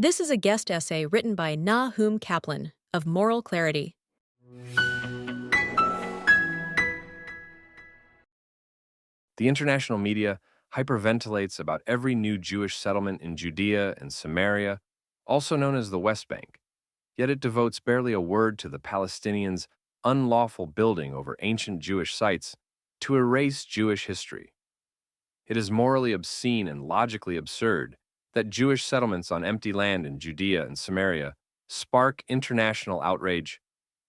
This is a guest essay written by Nahum Kaplan of Moral Clarity. The international media hyperventilates about every new Jewish settlement in Judea and Samaria, also known as the West Bank, yet it devotes barely a word to the Palestinians' unlawful building over ancient Jewish sites to erase Jewish history. It is morally obscene and logically absurd that Jewish settlements on empty land in Judea and Samaria spark international outrage,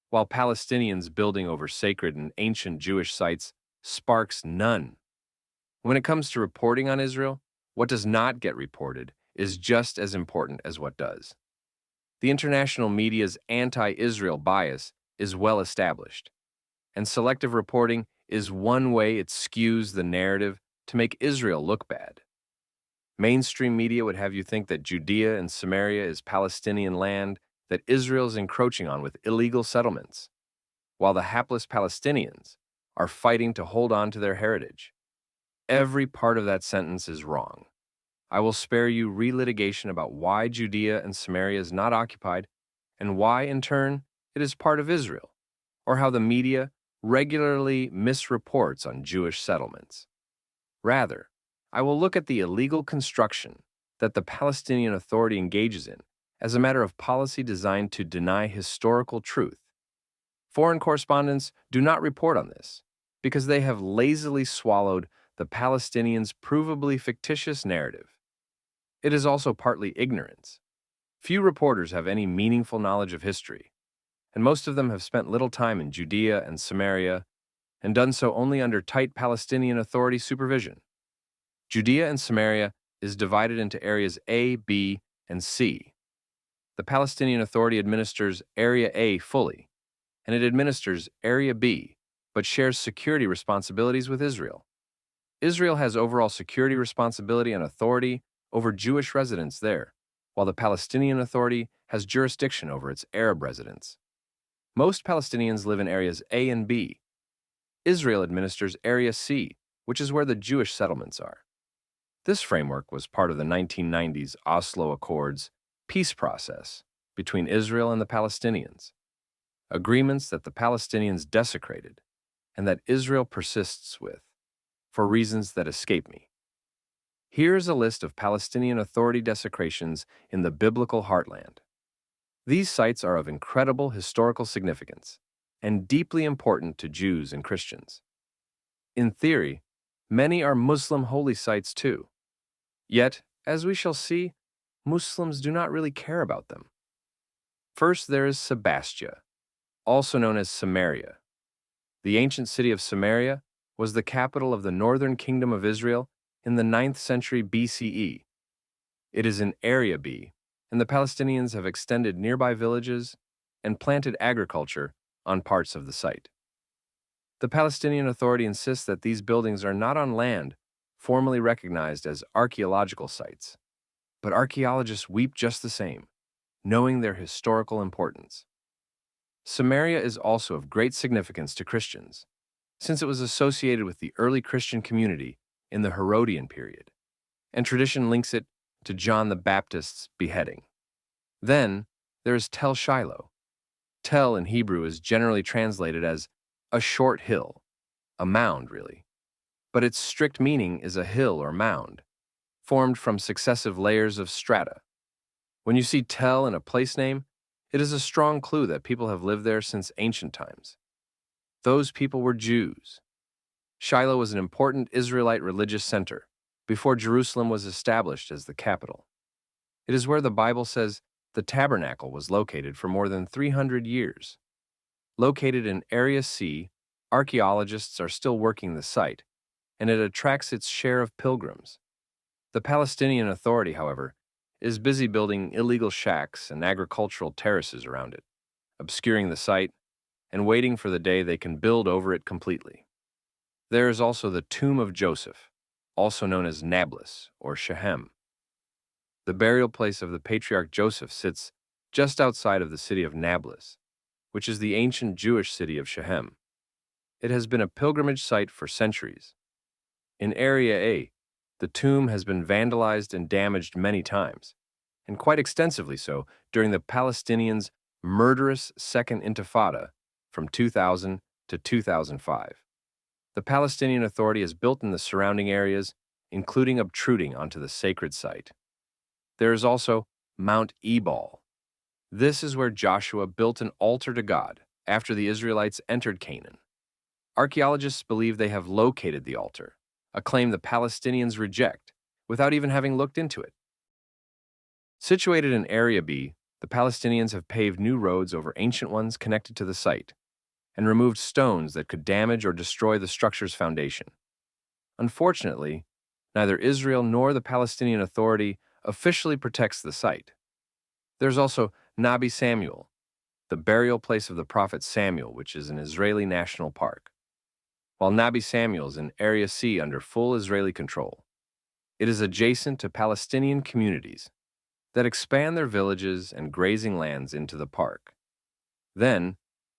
while Palestinians building over sacred and ancient Jewish sites sparks none. When it comes to reporting on Israel, what does not get reported is just as important as what does. The international media's anti-Israel bias is well established, and selective reporting is one way it skews the narrative to make Israel look bad. Mainstream media would have you think that Judea and Samaria is Palestinian land that Israel is encroaching on with illegal settlements, while the hapless Palestinians are fighting to hold on to their heritage. Every part of that sentence is wrong. I will spare you relitigation about why Judea and Samaria is not occupied and why, in turn, it is part of Israel, or how the media regularly misreports on Jewish settlements. Rather, I will look at the illegal construction that the Palestinian Authority engages in as a matter of policy designed to deny historical truth. Foreign correspondents do not report on this because they have lazily swallowed the Palestinians' provably fictitious narrative. It is also partly ignorance. Few reporters have any meaningful knowledge of history, and most of them have spent little time in Judea and Samaria and done so only under tight Palestinian Authority supervision. Judea and Samaria is divided into areas A, B, and C. The Palestinian Authority administers Area A fully, and it administers Area B, but shares security responsibilities with Israel. Israel has overall security responsibility and authority over Jewish residents there, while the Palestinian Authority has jurisdiction over its Arab residents. Most Palestinians live in areas A and B. Israel administers Area C, which is where the Jewish settlements are. This framework was part of the 1990s Oslo Accords peace process between Israel and the Palestinians, agreements that the Palestinians desecrated and that Israel persists with, for reasons that escape me. Here is a list of Palestinian Authority desecrations in the biblical heartland. These sites are of incredible historical significance and deeply important to Jews and Christians. In theory, many are Muslim holy sites too. Yet, as we shall see, Muslims do not really care about them. First, there is Sebastia, also known as Samaria. The ancient city of Samaria was the capital of the northern kingdom of Israel in the 9th century BCE. It is in Area B, and the Palestinians have extended nearby villages and planted agriculture on parts of the site. The Palestinian Authority insists that these buildings are not on land formally recognized as archaeological sites, but archaeologists weep just the same, knowing their historical importance. Samaria is also of great significance to Christians, since it was associated with the early Christian community in the Herodian period, and tradition links it to John the Baptist's beheading. Then, there is Tel Shiloh. Tel in Hebrew is generally translated as a short hill, a mound really, but its strict meaning is a hill or mound, formed from successive layers of strata. When you see Tel in a place name, it is a strong clue that people have lived there since ancient times. Those people were Jews. Shiloh was an important Israelite religious center before Jerusalem was established as the capital. It is where the Bible says the tabernacle was located for more than 300 years. Located in Area C, archaeologists are still working the site, and it attracts its share of pilgrims. The Palestinian Authority, however, is busy building illegal shacks and agricultural terraces around it, obscuring the site and waiting for the day they can build over it completely. There is also the Tomb of Joseph, also known as Nablus or Shechem. The burial place of the patriarch Joseph sits just outside of the city of Nablus, which is the ancient Jewish city of Shechem. It has been a pilgrimage site for centuries. In Area A, the tomb has been vandalized and damaged many times, and quite extensively so during the Palestinians' murderous Second Intifada from 2000 to 2005. The Palestinian Authority has built in the surrounding areas, including obtruding onto the sacred site. There is also Mount Ebal. This is where Joshua built an altar to God after the Israelites entered Canaan. Archaeologists believe they have located the altar, a claim the Palestinians reject without even having looked into it. Situated in Area B, the Palestinians have paved new roads over ancient ones connected to the site and removed stones that could damage or destroy the structure's foundation. Unfortunately, neither Israel nor the Palestinian Authority officially protects the site. There's also Nabi Samuel, the burial place of the prophet Samuel, which is an Israeli national park. While Nabi Samuel is in Area C under full Israeli control, it is adjacent to Palestinian communities that expand their villages and grazing lands into the park. Then,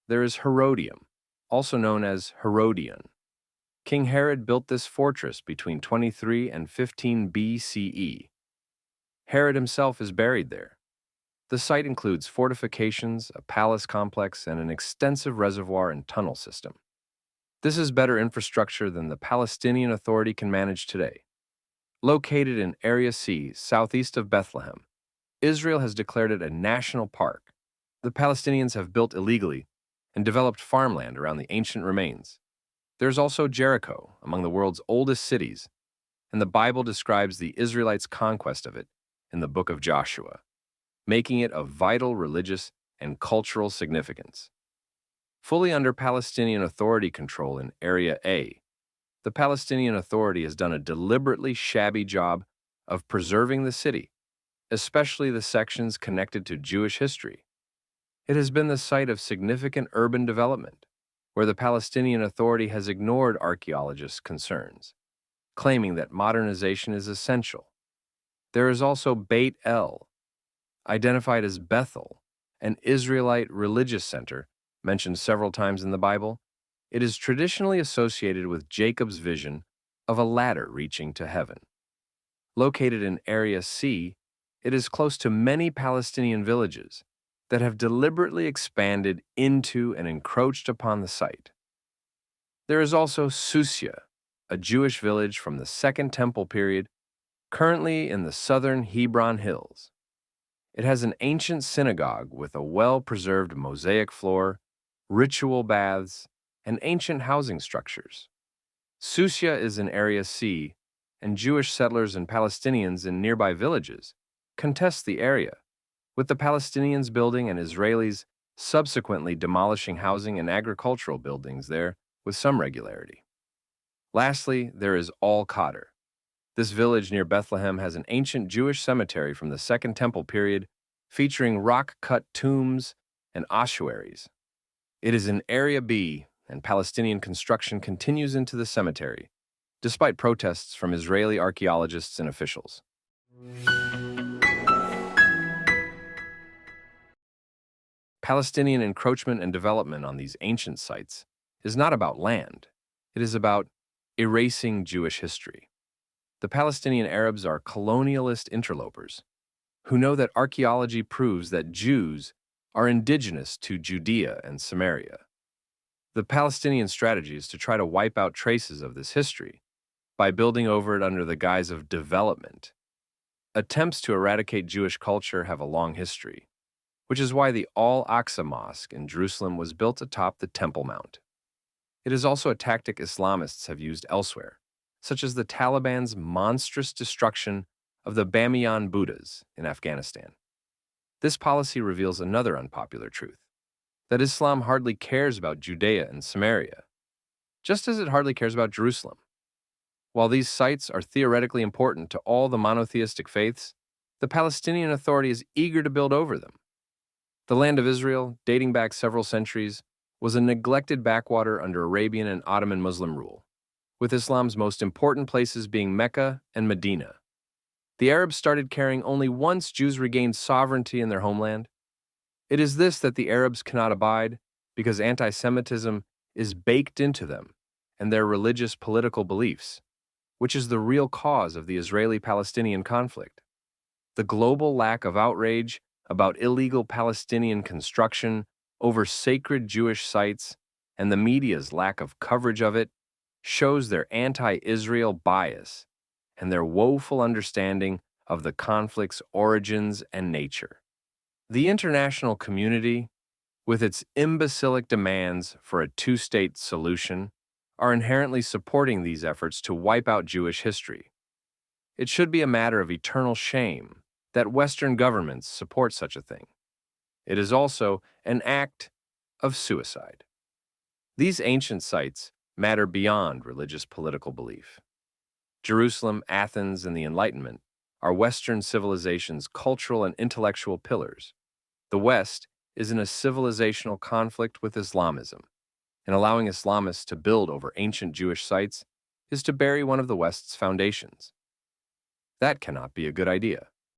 there is Herodium, also known as Herodion. King Herod built this fortress between 23 and 15 BCE. Herod himself is buried there. The site includes fortifications, a palace complex, and an extensive reservoir and tunnel system. This is better infrastructure than the Palestinian Authority can manage today. Located in Area C, southeast of Bethlehem, Israel has declared it a national park. The Palestinians have built illegally and developed farmland around the ancient remains. There's also Jericho, among the world's oldest cities, and the Bible describes the Israelites' conquest of it in the book of Joshua, making it of vital religious and cultural significance. Fully under Palestinian Authority control in Area A, the Palestinian Authority has done a deliberately shabby job of preserving the city, especially the sections connected to Jewish history. It has been the site of significant urban development, where the Palestinian Authority has ignored archaeologists' concerns, claiming that modernization is essential. There is also Beit El, identified as Bethel, an Israelite religious center mentioned several times in the Bible. It is traditionally associated with Jacob's vision of a ladder reaching to heaven. Located in Area C, it is close to many Palestinian villages that have deliberately expanded into and encroached upon the site. There is also Susia, a Jewish village from the Second Temple period, currently in the southern Hebron Hills. It has an ancient synagogue with a well-preserved mosaic floor, ritual baths, and ancient housing structures. Susia is in Area C, and Jewish settlers and Palestinians in nearby villages contest the area, with the Palestinians building and Israelis subsequently demolishing housing and agricultural buildings there with some regularity. Lastly, there is Al-Qadr. This village near Bethlehem has an ancient Jewish cemetery from the Second Temple period featuring rock-cut tombs and ossuaries. It is in Area B, and Palestinian construction continues into the cemetery, despite protests from Israeli archaeologists and officials. Palestinian encroachment and development on these ancient sites is not about land. It is about erasing Jewish history. The Palestinian Arabs are colonialist interlopers who know that archaeology proves that Jews are indigenous to Judea and Samaria. The Palestinian strategy is to try to wipe out traces of this history by building over it under the guise of development. Attempts to eradicate Jewish culture have a long history, which is why the Al-Aqsa Mosque in Jerusalem was built atop the Temple Mount. It is also a tactic Islamists have used elsewhere, such as the Taliban's monstrous destruction of the Bamiyan Buddhas in Afghanistan. This policy reveals another unpopular truth, that Islam hardly cares about Judea and Samaria, just as it hardly cares about Jerusalem. While these sites are theoretically important to all the monotheistic faiths, the Palestinian Authority is eager to build over them. The land of Israel, dating back several centuries, was a neglected backwater under Arabian and Ottoman Muslim rule, with Islam's most important places being Mecca and Medina. The Arabs started caring only once Jews regained sovereignty in their homeland. It is this that the Arabs cannot abide, because anti-Semitism is baked into them and their religious political beliefs, which is the real cause of the Israeli-Palestinian conflict. The global lack of outrage about illegal Palestinian construction over sacred Jewish sites and the media's lack of coverage of it shows their anti-Israel bias and their woeful understanding of the conflict's origins and nature. The international community, with its imbecilic demands for a two-state solution, are inherently supporting these efforts to wipe out Jewish history. It should be a matter of eternal shame that Western governments support such a thing. It is also an act of suicide. These ancient sites matter beyond religious political belief. Jerusalem, Athens, and the Enlightenment are Western civilization's cultural and intellectual pillars. The West is in a civilizational conflict with Islamism, and allowing Islamists to build over ancient Jewish sites is to bury one of the West's foundations. That cannot be a good idea.